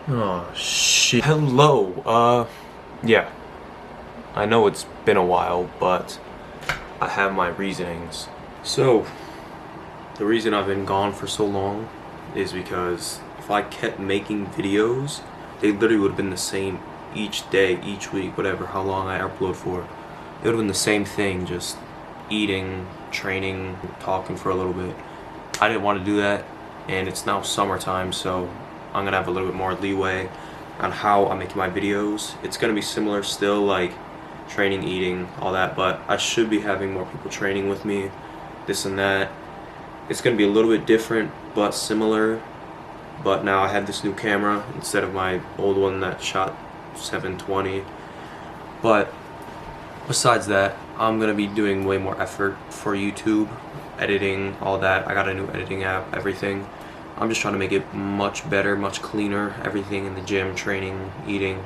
Oh shit. Hello. Yeah. I know it's been a while, but I have my reasonings. So, the reason I've been gone for so long is because if I kept making videos, they literally would have been the same each day, each week, whatever, how long I upload for. It would have been the same thing, just eating, training, talking for a little bit. I didn't want to do that, and it's now summertime, so I'm gonna have a little bit more leeway on how I'm making my videos. It's gonna be similar still, like training, eating, all that, but I should be having more people training with me, this and that. It's gonna be a little bit different, but similar. But now I have this new camera instead of my old one that shot 720. But besides that, I'm gonna be doing way more effort for YouTube, editing, all that. I got a new editing app, everything. I'm just trying to make it much better, much cleaner, everything in the gym, training, eating.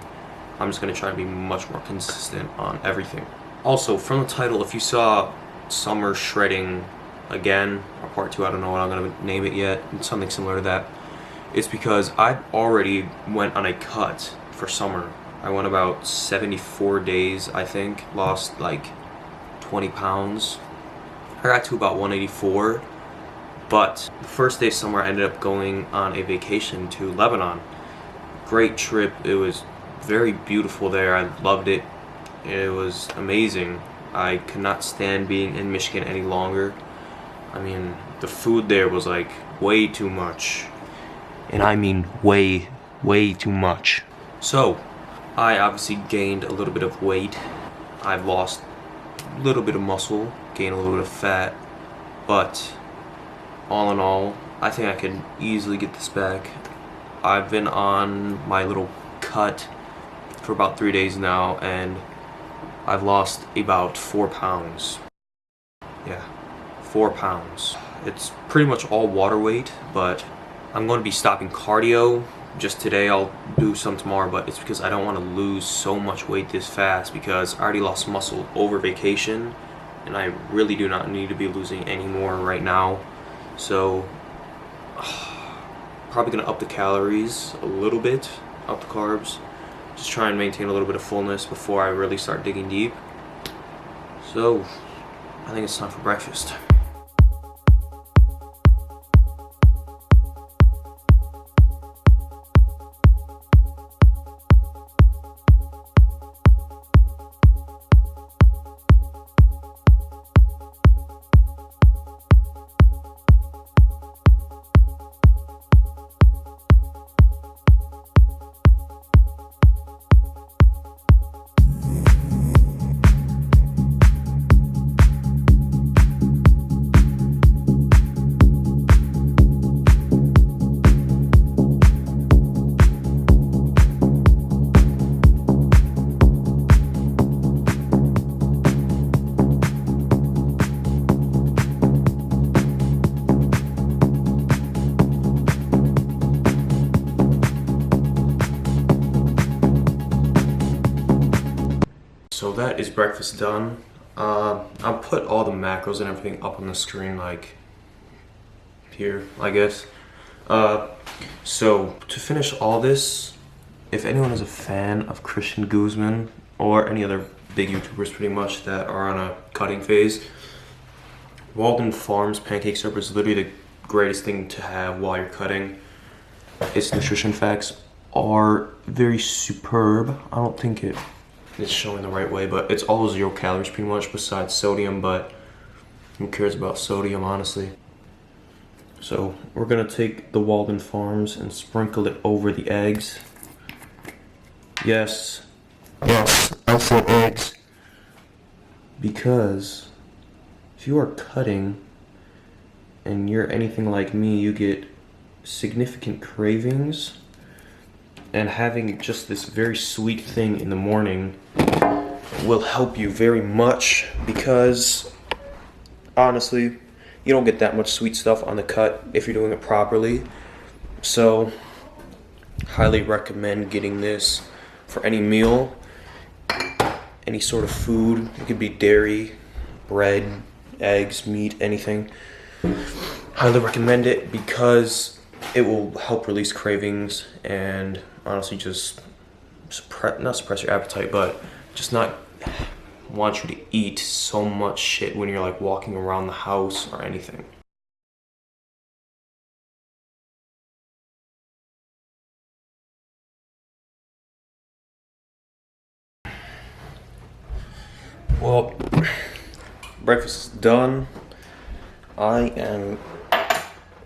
I'm just gonna try to be much more consistent on everything. Also, from the title, if you saw Summer Shredding Again, or Part 2, I don't know what I'm gonna name it yet, it's something similar to that. It's because I already went on a cut for summer. I went about 74 days, I think, lost like 20 pounds. I got to about 184, but the first day of summer I ended up going on a vacation to Lebanon. Great trip, it was very beautiful there, I loved it. It was amazing. I could not stand being in Michigan any longer. I mean, the food there was like way too much. And I mean way, way too much. So, I obviously gained a little bit of weight. I've lost a little bit of muscle, gained a little bit of fat, but all in all, I think I can easily get this back. I've been on my little cut for about 3 days now, and I've lost about 4 pounds. Yeah, 4 pounds. It's pretty much all water weight, but I'm going to be stopping cardio just today. I'll do some tomorrow, but it's because I don't want to lose so much weight this fast because I already lost muscle over vacation, and I really do not need to be losing any more right now. So, probably going to up the calories a little bit, up the carbs, just try and maintain a little bit of fullness before I really start digging deep. So, I think it's time for breakfast. So that is breakfast done. I'll put all the macros and everything up on the screen, like here, I guess. So to finish all this, if anyone is a fan of Christian Guzman or any other big YouTubers pretty much that are on a cutting phase, Walden Farms pancake syrup is literally the greatest thing to have while you're cutting. Its nutrition facts are very superb. I don't think it's showing the right way, but it's all 0 calories pretty much besides sodium, but who cares about sodium, honestly? So we're gonna take the Walden Farms and sprinkle it over the eggs. Yes, I said eggs. Because if you are cutting and you're anything like me, you get significant cravings, and having just this very sweet thing in the morning will help you very much because honestly, you don't get that much sweet stuff on the cut if you're doing it properly. So, highly recommend getting this for any meal, any sort of food. It could be dairy, bread, eggs, meat, anything. Highly recommend it because it will help release cravings and honestly just not suppress your appetite, but just not want you to eat so much shit when you're like walking around the house or anything. Well, breakfast is done. I am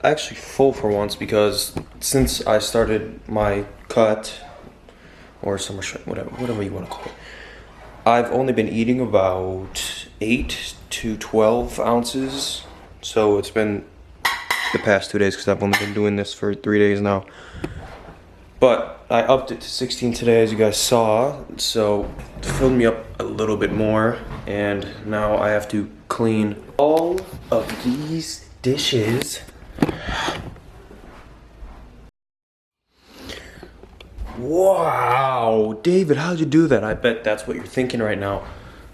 actually full for once because since I started my cut or summer strength, whatever you want to call it, I've only been eating about 8 to 12 ounces. So it's been the past 2 days because I've only been doing this for 3 days now. But I upped it to 16 today, as you guys saw, so it filled me up a little bit more, and now I have to clean all of these dishes. Wow, David, how'd you do that? I bet that's what you're thinking right now.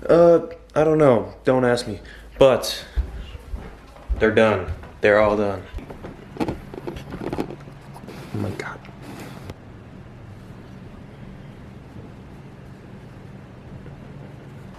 I don't know, don't ask me, but they're done. They're all done. Oh my God.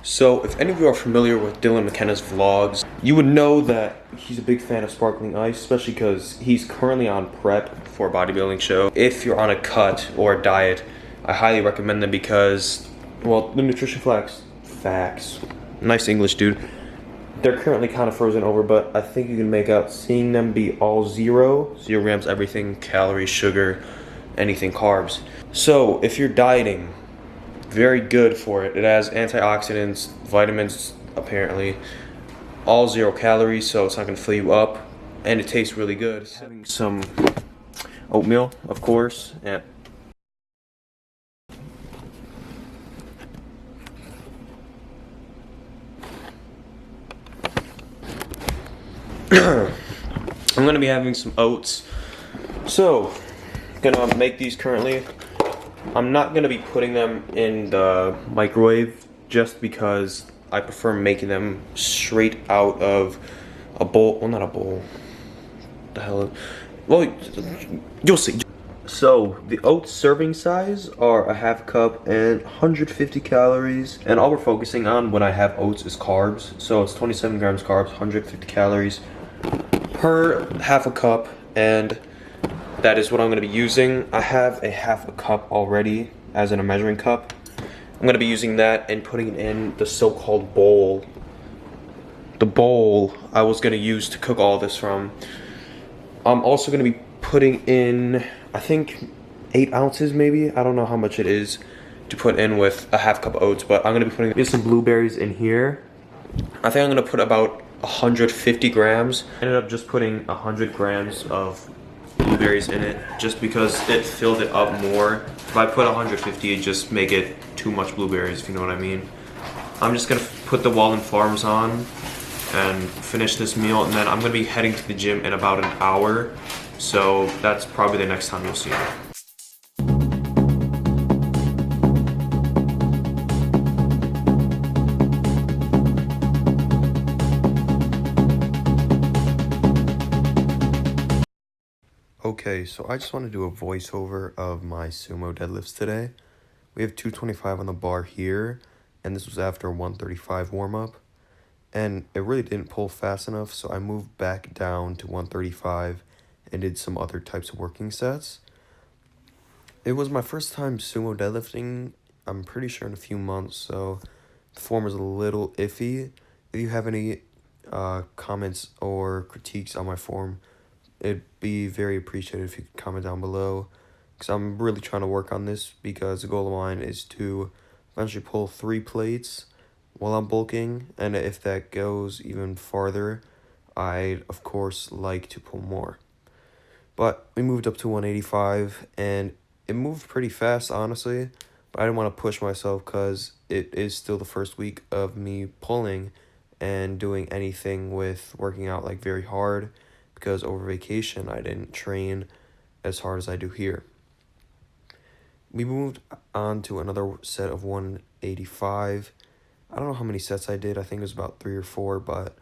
So, if any of you are familiar with Dylan McKenna's vlogs, you would know that he's a big fan of sparkling ice, especially because he's currently on prep for a bodybuilding show. If you're on a cut or a diet, I highly recommend them because, well, the nutrition facts, nice English, dude. They're currently kind of frozen over, but I think you can make out seeing them be all 0 grams, everything, calories, sugar, anything, carbs. So, if you're dieting, very good for it. It has antioxidants, vitamins, apparently, all 0 calories, so it's not gonna fill you up, and it tastes really good. Having some oatmeal, of course, and I'm gonna be having some oats. So, gonna make these currently. I'm not going to be putting them in the microwave just because I prefer making them straight out of a bowl. Well, not a bowl. The hell? Well, you'll see. So, the oats serving size are a half cup and 150 calories. And all we're focusing on when I have oats is carbs. So, it's 27 grams carbs, 150 calories per half a cup. And that is what I'm going to be using. I have a half a cup already, as in a measuring cup. I'm going to be using that and putting it in the so-called bowl. The bowl I was going to use to cook all this from. I'm also going to be putting in, I think, 8 ounces maybe. I don't know how much it is to put in with a half cup of oats, but I'm going to be putting some blueberries in here. I think I'm going to put about 150 grams. I ended up just putting 100 grams of blueberries in it just because it filled it up more. If I put 150, it just make it too much blueberries, if you know what I mean. I'm just gonna put the Walden Farms on and finish this meal, and then I'm gonna be heading to the gym in about an hour, so that's probably the next time you'll see me. Okay, so I just want to do a voiceover of my sumo deadlifts today. We have 225 on the bar here, and this was after a 135 warm-up. And it really didn't pull fast enough, so I moved back down to 135 and did some other types of working sets. It was my first time sumo deadlifting, I'm pretty sure in a few months, so the form is a little iffy. If you have any comments or critiques on my form, it'd be very appreciated if you could comment down below, because I'm really trying to work on this because the goal of mine is to eventually pull 3 plates while I'm bulking, and if that goes even farther, I'd of course like to pull more. But we moved up to 185, and it moved pretty fast, honestly, but I didn't want to push myself because it is still the first week of me pulling and doing anything with working out like very hard, because over vacation I didn't train as hard as I do here. We moved on to another set of 185. I don't know how many sets I did. I think it was about 3 or 4, but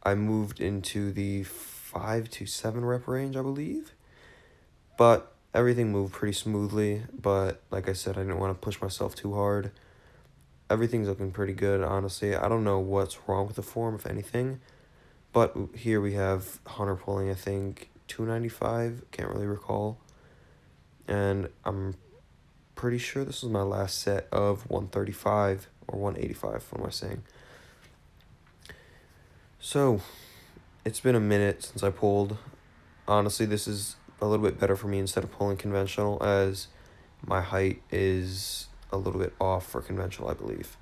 I moved into the 5 to 7 rep range, I believe. But everything moved pretty smoothly, but like I said, I didn't want to push myself too hard. Everything's looking pretty good, honestly. I don't know what's wrong with the form, if anything, but here we have Hunter pulling, I think, 295, can't really recall. And I'm pretty sure this was my last set of 135 or 185, what am I saying? So, it's been a minute since I pulled. Honestly, this is a little bit better for me instead of pulling conventional, as my height is a little bit off for conventional, I believe.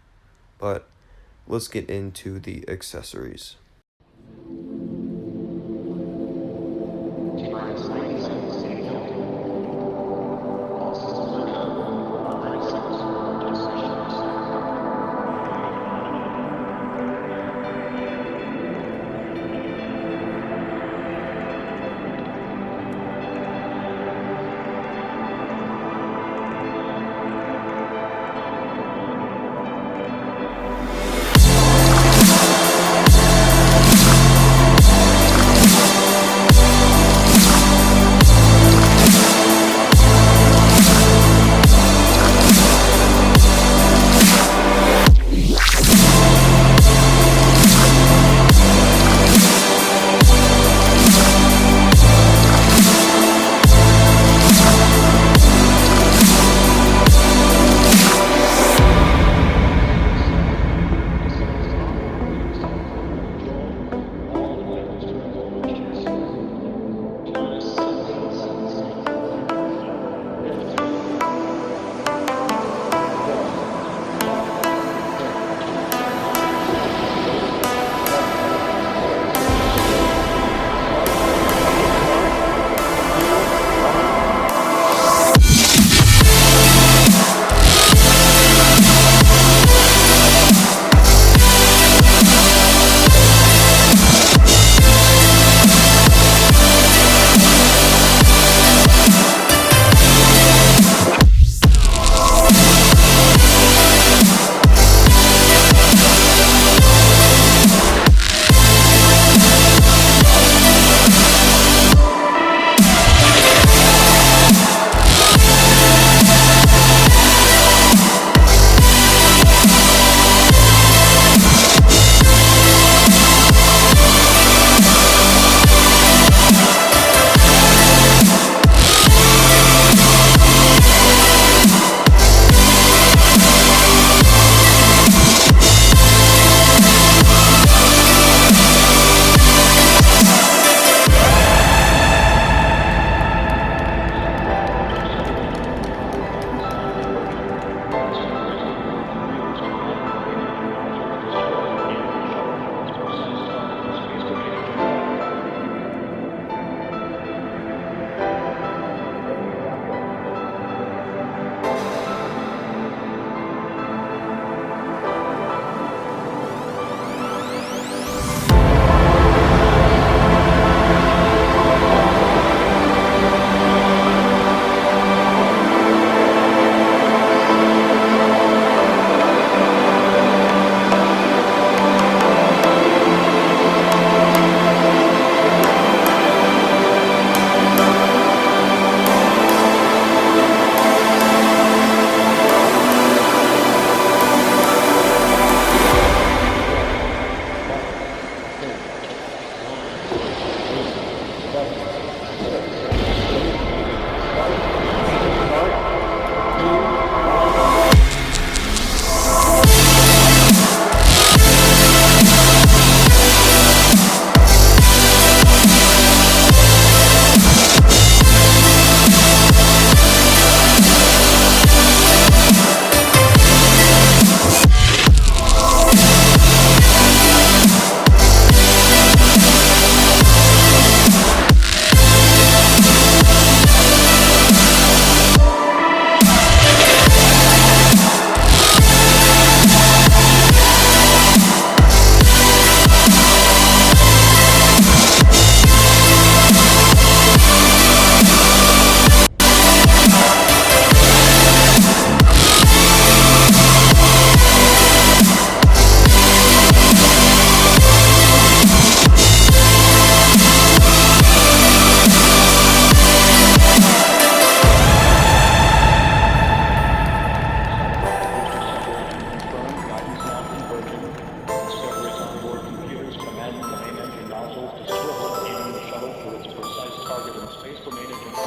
But let's get into the accessories.